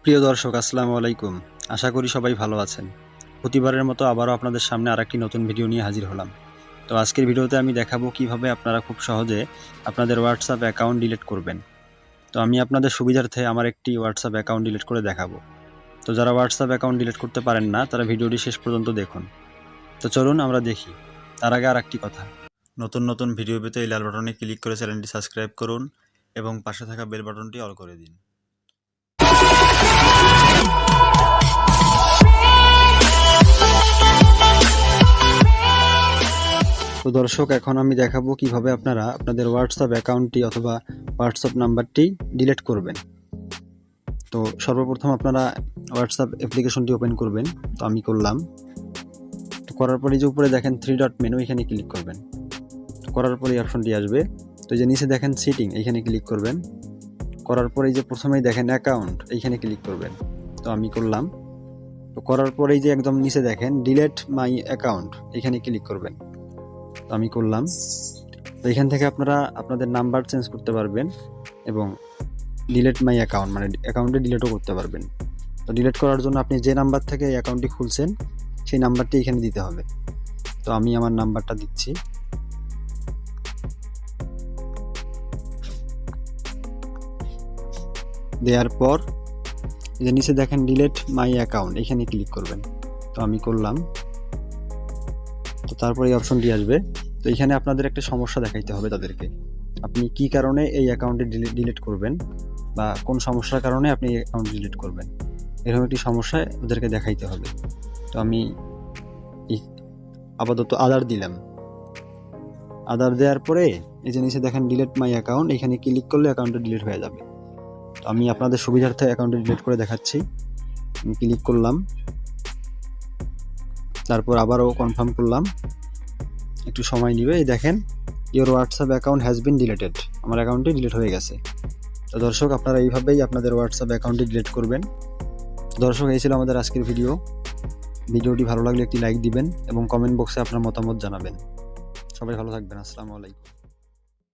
প্রিয় দর্শক, আসসালামু আলাইকুম। আশা করি সবাই ভালো আছেন। প্রতিবারের মতো আবারও আপনাদের সামনে আরেকটি নতুন ভিডিও নিয়ে হাজির হলাম। তো আজকের ভিডিওতে আমি দেখাবো কিভাবে আপনারা খুব সহজে আপনাদের হোয়াটসঅ্যাপ অ্যাকাউন্ট ডিলিট করবেন। তো আমি আপনাদের সুবিধার্থে আমার একটি হোয়াটসঅ্যাপ অ্যাকাউন্ট ডিলিট করে দেখাবো। তো যারা হোয়াটসঅ্যাপ অ্যাকাউন্ট ডিলিট করতে পারেন না তারা ভিডিওটি শেষ পর্যন্ত দেখুন। তো চলুন আমরা দেখি। তার আগে আরেকটি কথা, নতুন নতুন ভিডিও পেতে এই লাল বাটনে ক্লিক করে চ্যানেলটি সাবস্ক্রাইব করুন এবং পাশে থাকা বেল বাটনটি অল করে দিন। তো দর্শক, এখন আমি দেখাবো কিভাবে আপনারা আপনাদের হোয়াটসঅ্যাপ অ্যাকাউন্টটি অথবা হোয়াটসঅ্যাপ নাম্বারটি ডিলিট করবেন। তো সর্বপ্রথম আপনারা হোয়াটসঅ্যাপ অ্যাপ্লিকেশনটি ওপেন করবেন। তো আমি করলাম। তো করার পরে যে উপরে দেখেন 3 ডট মেনু, এখানে ক্লিক করবেন। তো করার পরে এই অপশনটি আসবে। তো যে নিচে দেখেন সেটিং, এখানে ক্লিক করবেন। করার পরে যে প্রথমেই দেখেন অ্যাকাউন্ট, এইখানে ক্লিক করবেন। তো আমি করলাম। তো করার পরে যে একদম নিচে দেখেন ডিলিট মাই অ্যাকাউন্ট, এখানে ক্লিক করবেন। তো আমি করলাম। তো এখান থেকে আপনারা আপনাদের নাম্বার চেঞ্জ করতে পারবেন এবং ডিলিট মাই অ্যাকাউন্ট মানে অ্যাকাউন্টে ডিলিটও করতে পারবেন। তো ডিলিট করার জন্য আপনি যে নাম্বার থেকে এই অ্যাকাউন্টটি খুলছেন সেই নাম্বারটি এখানে দিতে হবে। তো আমি আমার নাম্বারটা দিচ্ছি। দেওয়ার পর যে নিচে দেখেন ডিলিট মাই অ্যাকাউন্ট, এখানে ক্লিক করবেন। তো আমি করলাম। তো তারপর এই অপশনটি আসবে। তো এখানে আপনাদের একটা সমস্যা দেখাইতে হবে তাদেরকে, আপনি কি কারণে এই অ্যাকাউন্টে ডিলিট করবেন বা কোন সমস্যার কারণে আপনি এই অ্যাকাউন্ট ডিলিট করবেন, এরকম একটি সমস্যা ওদেরকে দেখাইতে হবে। তো আমি আপাতত আদার দিলাম। আদার দেওয়ার পরে এই যে নিচে দেখেন ডিলিট মাই অ্যাকাউন্ট, এখানে ক্লিক করলে অ্যাকাউন্টটা ডিলিট হয়ে যাবে। তো আমি আপনাদের সুবিধার্থে অ্যাকাউন্টে ডিলিট করে দেখাচ্ছি। আমি ক্লিক করলাম, তারপর আবারও কনফার্ম করলাম। একটু সময় নেবে। এই দেখেন your WhatsApp account has been deleted, আমার অ্যাকাউন্টটি ডিলিট হয়ে গেছে। তো দর্শক, আপনারা এইভাবেই আপনাদের হোয়াটসঅ্যাপ অ্যাকাউন্টটি ডিলিট করবেন। দর্শক, এই ছিল আমাদের আজকের ভিডিওটি ভালো লাগলে একটি লাইক দিবেন এবং কমেন্ট বক্সে আপনার মতামত জানাবেন। সবাই ভালো থাকবেন। আসসালামু আলাইকুম।